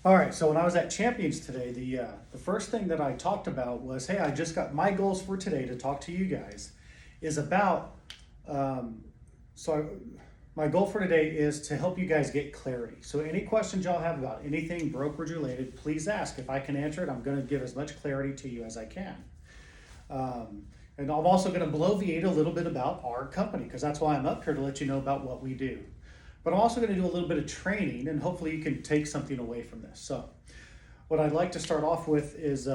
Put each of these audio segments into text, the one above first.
All right, so when I was at Champions today, the first thing that I talked about was, hey, I just got my goals for today to talk to you guys is about, um, so I, my goal for today is to help you guys get clarity. So any questions y'all have about anything brokerage related, please ask. If I can answer it, I'm going to give as much clarity to you as I can. And I'm also going to bloviate a little bit about our company because that's why I'm up here, to let you know about what we do. But I'm also going to do a little bit of training, and hopefully you can take something away from this. So what I'd like to start off with is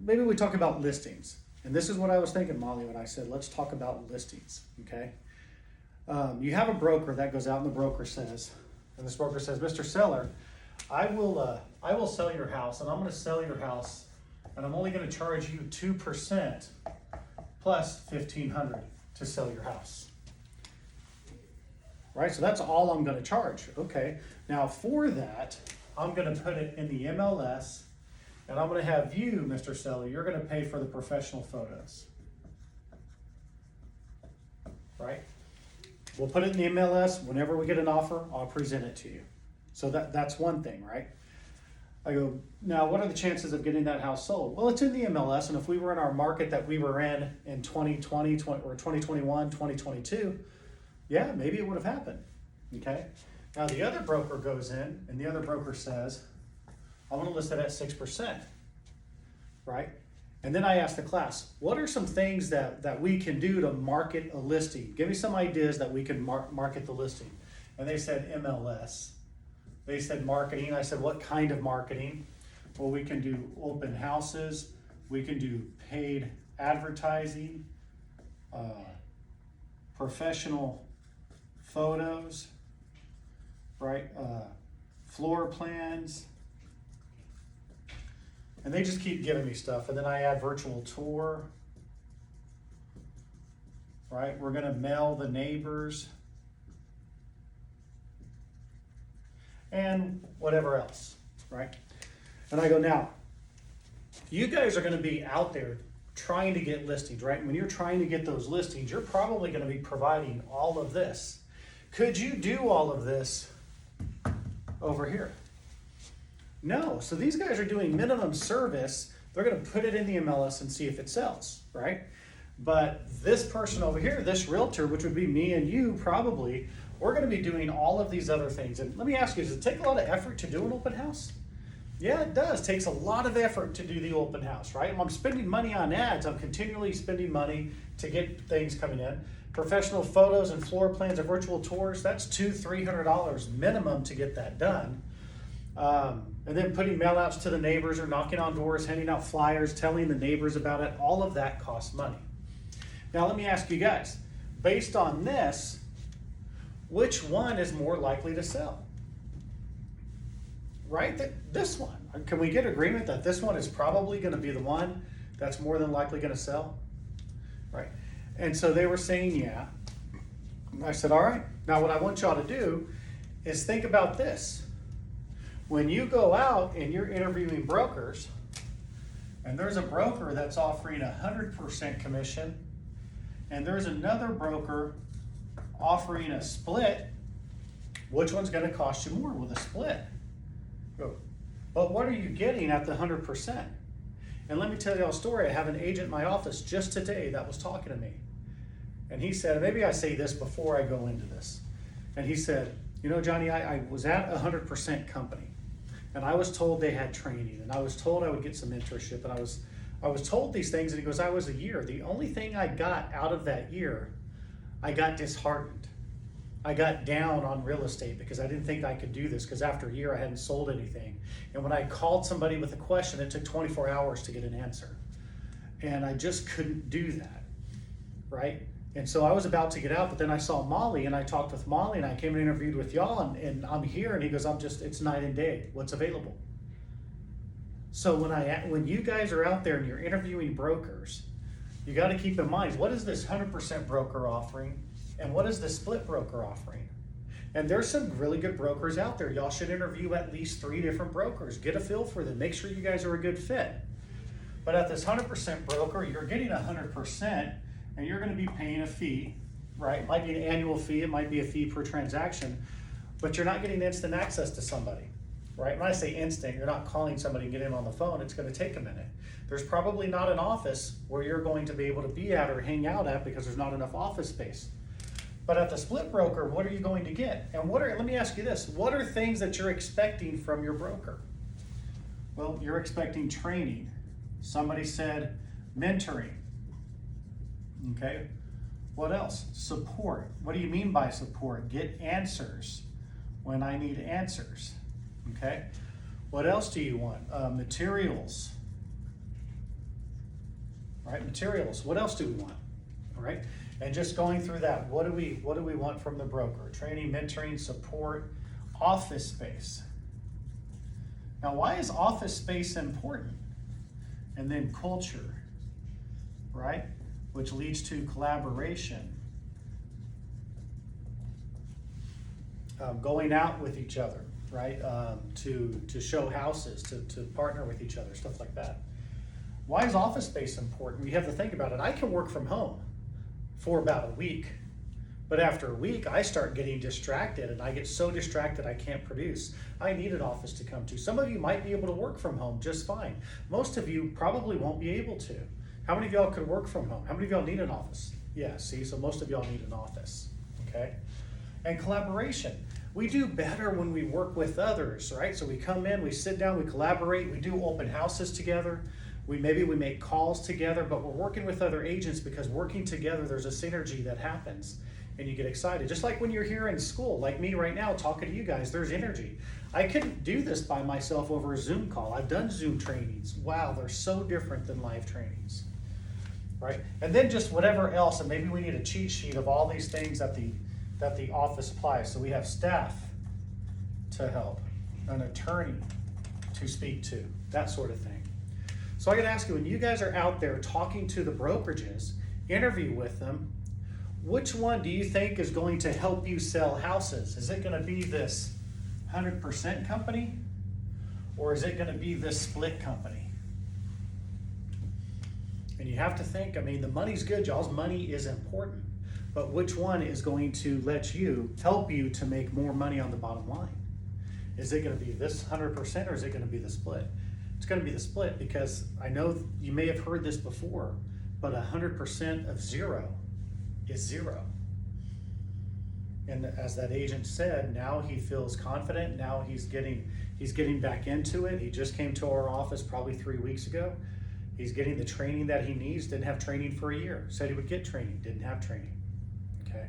maybe we talk about listings. And this is what I was thinking, Molly, when I said, let's talk about listings, okay? You have a broker that goes out and the broker says, and this broker says, Mr. Seller, I will sell your house, and I'm going to sell your house, and I'm only going to charge you 2% plus $1,500 to sell your house. Right, so that's all I'm going to charge. Okay, now for that, I'm going to put it in the MLS, and I'm going to have you, Mr. Seller, you're going to pay for the professional photos. Right? We'll put it in the MLS. Whenever we get an offer, I'll present it to you. So that's one thing, right? I go, now what are the chances of getting that house sold? Well, it's in the MLS, and if we were in our market that we were in 2020 or 2021, 2022, yeah, maybe it would have happened, okay? Now the other broker goes in and the other broker says, I want to list it at 6%, right? And then I ask the class, what are some things that we can do to market a listing? Give me some ideas that we can market the listing. And they said MLS. They said marketing. I said, what kind of marketing? Well, we can do open houses. We can do paid advertising, professional photos, right? Floor plans. And they just keep giving me stuff. And then I add virtual tour, right? We're going to mail the neighbors and whatever else, right? And I go, now, you guys are going to be out there trying to get listings, right? When you're trying to get those listings, you're probably going to be providing all of this. Could you do all of this over here? No. So these guys are doing minimum service. They're going to put it in the MLS and see if it sells, right? But this person over here, this realtor, which would be me and you probably, we're going to be doing all of these other things. And let me ask you, does it take a lot of effort to do an open house? Yeah, it does. It takes a lot of effort to do the open house, right? I'm spending money on ads. I'm continually spending money to get things coming in. Professional photos and floor plans and virtual tours, that's $200-300 minimum to get that done. And then putting mail outs to the neighbors or knocking on doors, handing out flyers, telling the neighbors about it, all of that costs money. Now let me ask you guys, based on this, which one is more likely to sell? Right? This one. Can we get agreement that this one is probably going to be the one that's more than likely going to sell? Right. And so they were saying, yeah. I said, all right. Now what I want y'all to do is think about this. When you go out and you're interviewing brokers, and there's a broker that's offering 100% commission, and there's another broker offering a split, which one's going to cost you more with a split? But what are you getting at the 100%? And let me tell y'all a story. I have an agent in my office just today that was talking to me. And he said, maybe I say this before I go into this. And he said, you know, Johnny, I was at a 100% company. And I was told they had training. And I was told I would get some internship. And I was told these things. And he goes, I was a year. The only thing I got out of that year, I got disheartened. I got down on real estate because I didn't think I could do this, because after a year I hadn't sold anything. And when I called somebody with a question, it took 24 hours to get an answer. And I just couldn't do that, right? And so I was about to get out, but then I saw Molly and I talked with Molly and I came and interviewed with y'all, and I'm here, and he goes, it's night and day. What's available? So when you guys are out there and you're interviewing brokers, you got to keep in mind, what is this 100% broker offering? And what is the split broker offering? And there's some really good brokers out there. Y'all should interview at least 3 different brokers. Get a feel for them. Make sure you guys are a good fit. But at this 100% broker, you're getting 100%, and you're going to be paying a fee, right? It might be an annual fee. It might be a fee per transaction. But you're not getting instant access to somebody. right? When I say instant, you're not calling somebody and getting on the phone. It's going to take a minute. There's probably not an office where you're going to be able to be at or hang out at because there's not enough office space. But at the split broker, what are you going to get? And let me ask you this, what are things that you're expecting from your broker? Well, you're expecting training. Somebody said mentoring. Okay. What else? Support. What do you mean by support? Get answers when I need answers. Okay. What else do you want? Materials. Right? Materials. What else do we want? All right. And just going through that, what do we want from the broker? Training, mentoring, support, office space. Now, why is office space important? And then culture, right? Which leads to collaboration. Going out with each other, right? To show houses, to partner with each other, stuff like that. Why is office space important? We have to think about it. I can work from home for about a week, but after a week I start getting distracted, and I get so distracted I can't produce. I need an office to come to. Some of you might be able to work from home just fine. Most of you probably won't be able to. How many of y'all could work from home? How many of y'all need an office? Yeah, see, so most of y'all need an office, okay? And collaboration. We do better when we work with others, right? So we come in, we sit down, we collaborate, we do open houses together. Maybe we make calls together, but we're working with other agents because working together, there's a synergy that happens and you get excited. Just like when you're here in school, like me right now talking to you guys, there's energy. I couldn't do this by myself over a Zoom call. I've done Zoom trainings. Wow, they're so different than live trainings, right? And then just whatever else, and maybe we need a cheat sheet of all these things that the office applies. So we have staff to help, an attorney to speak to, that sort of thing. So I gotta ask you, when you guys are out there talking to the brokerages, interview with them, which one do you think is going to help you sell houses? Is it gonna be this 100% company, or is it gonna be this split company? And you have to think, I mean, the money's good, y'all's money is important, but which one is going to help you to make more money on the bottom line? Is it gonna be this 100%, or is it gonna be the split? It's going to be the split, because I know you may have heard this before, but 100% of zero is zero. And as that agent said, now he feels confident. Now he's getting back into it. He just came to our office probably 3 weeks ago. He's getting the training that he needs. Didn't have training for a year. Said he would get training. Didn't have training. Okay.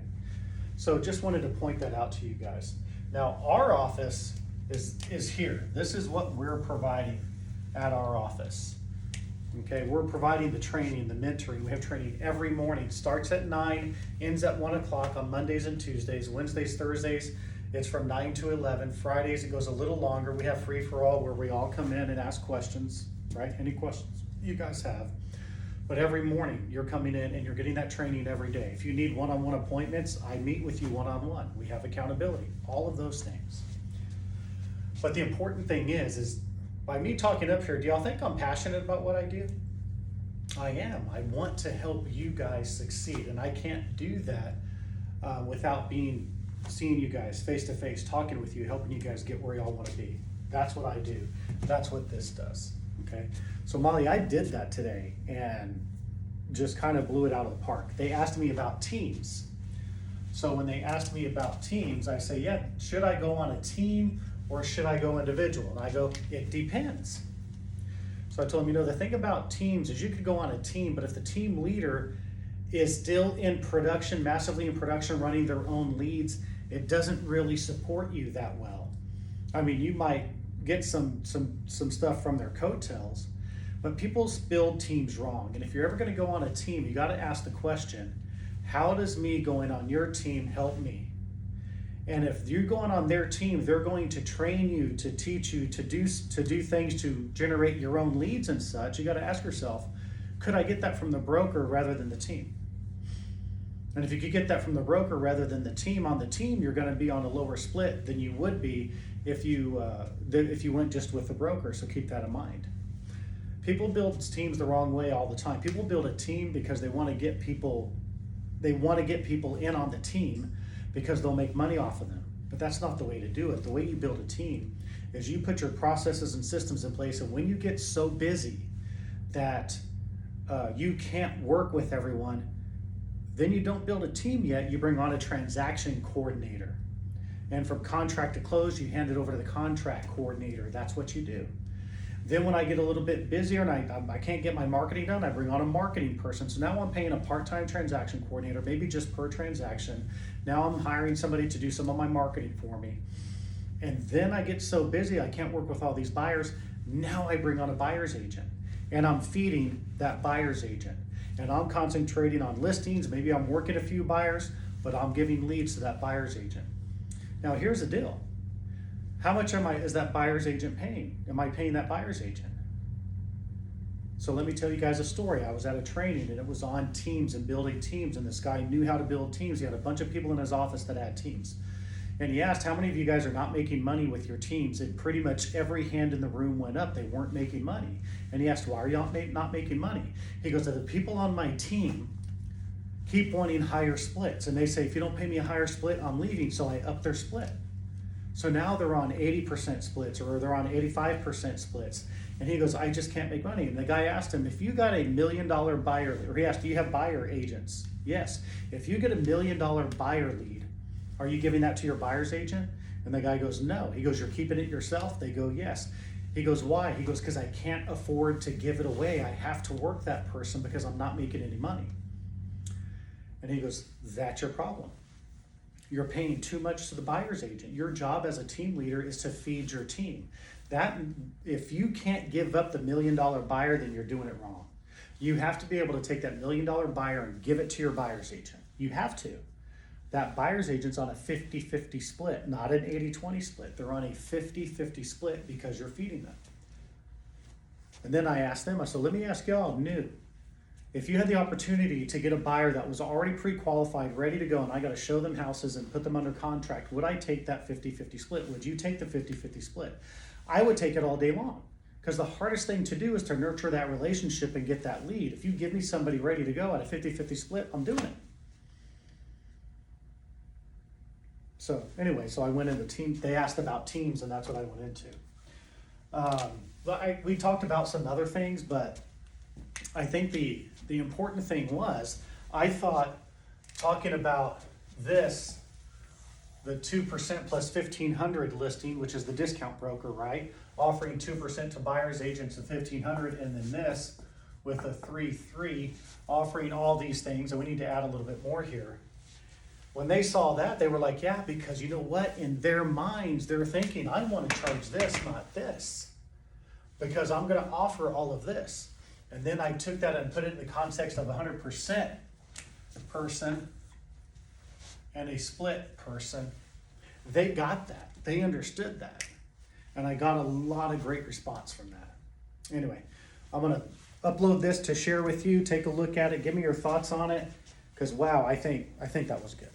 So just wanted to point that out to you guys. Now our office is here. This is what we're providing at our office. Okay, we're providing the training, the mentoring. We have training every morning. Starts at 9, ends at 1 o'clock on Mondays and Tuesdays. Wednesdays, Thursdays, it's from 9 to 11. Fridays, it goes a little longer. We have free for all, where we all come in and ask questions, right? Any questions you guys have. But every morning you're coming in and you're getting that training every day. If you need one-on-one appointments, I meet with you one-on-one. We have accountability, all of those things. But the important thing is by me talking up here, do y'all think I'm passionate about what I do? I am. I want to help you guys succeed, and I can't do that without seeing you guys face to face, talking with you, helping you guys get where y'all want to be. That's what I do. That's what this does. Okay. So Molly, I did that today and just kind of blew it out of the park. They asked me about teams. So when they asked me about teams, I say, yeah, should I go on a team or should I go individual? And I go, it depends. So I told him, the thing about teams is you could go on a team, but if the team leader is still in production, massively in production, running their own leads, it doesn't really support you that well. I mean, you might get some stuff from their coattails, but people build teams wrong. And if you're ever gonna go on a team, you gotta ask the question, how does me going on your team help me? And if you're going on their team, they're going to train you, to teach you, to do things to generate your own leads and such. You got to ask yourself, could I get that from the broker rather than the team? And if you could get that from the broker rather than the team, on the team, you're going to be on a lower split than you would be if you went just with the broker. So keep that in mind. People build teams the wrong way all the time. People build a team because they want to get people in on the team, because they'll make money off of them. But that's not the way to do it. The way you build a team is you put your processes and systems in place, and when you get so busy that you can't work with everyone, then you don't build a team yet, you bring on a transaction coordinator. And from contract to close, you hand it over to the contract coordinator. That's what you do. Then when I get a little bit busier and I can't get my marketing done, I bring on a marketing person. So now I'm paying a part-time transaction coordinator, maybe just per transaction. Now I'm hiring somebody to do some of my marketing for me. And then I get so busy, I can't work with all these buyers. Now I bring on a buyer's agent, and I'm feeding that buyer's agent. And I'm concentrating on listings. Maybe I'm working a few buyers, but I'm giving leads to that buyer's agent. Now here's the deal. How much is that buyer's agent paying? Am I paying that buyer's agent? So let me tell you guys a story. I was at a training and it was on teams and building teams, and this guy knew how to build teams. He had a bunch of people in his office that had teams. And he asked, how many of you guys are not making money with your teams? And pretty much every hand in the room went up. They weren't making money. And he asked, why are you not making money? He goes, the people on my team keep wanting higher splits. And they say, if you don't pay me a higher split, I'm leaving. So I up their split. So now they're on 80% splits, or they're on 85% splits. And he goes, I just can't make money. And the guy asked him, if you got $1 million buyer, or he asked, do you have buyer agents? Yes. If you get $1 million buyer lead, are you giving that to your buyer's agent? And the guy goes, no. He goes, you're keeping it yourself? They go, yes. He goes, why? He goes, because I can't afford to give it away. I have to work that person because I'm not making any money. And he goes, that's your problem. You're paying too much to the buyer's agent. Your job as a team leader is to feed your team. That, if you can't give up the $1 million buyer, then you're doing it wrong. You have to be able to take that $1 million buyer and give it to your buyer's agent. You have to. That buyer's agent's on a 50-50 split, not an 80-20 split. They're on a 50-50 split because you're feeding them. And then I asked them, I said, let me ask y'all new. If you had the opportunity to get a buyer that was already pre-qualified, ready to go, and I got to show them houses and put them under contract, would I take that 50-50 split? Would you take the 50-50 split? I would take it all day long, because the hardest thing to do is to nurture that relationship and get that lead. If you give me somebody ready to go at a 50-50 split, I'm doing it. So anyway, so I went into teams. They asked about teams, and that's what I went into. We talked about some other things, but I think the important thing was, I thought talking about this, the 2% plus 1,500 listing, which is the discount broker, right? Offering 2% to buyers agents of 1,500, and then this with a 3-3, offering all these things, and we need to add a little bit more here. When they saw that, they were like, yeah, because you know what? In their minds, they're thinking, I want to charge this, not this, because I'm going to offer all of this. And then I took that and put it in the context of 100% person and a split person. They got that. They understood that. And I got a lot of great response from that. Anyway, I'm going to upload this to share with you. Take a look at it. Give me your thoughts on it. Because wow, I think that was good.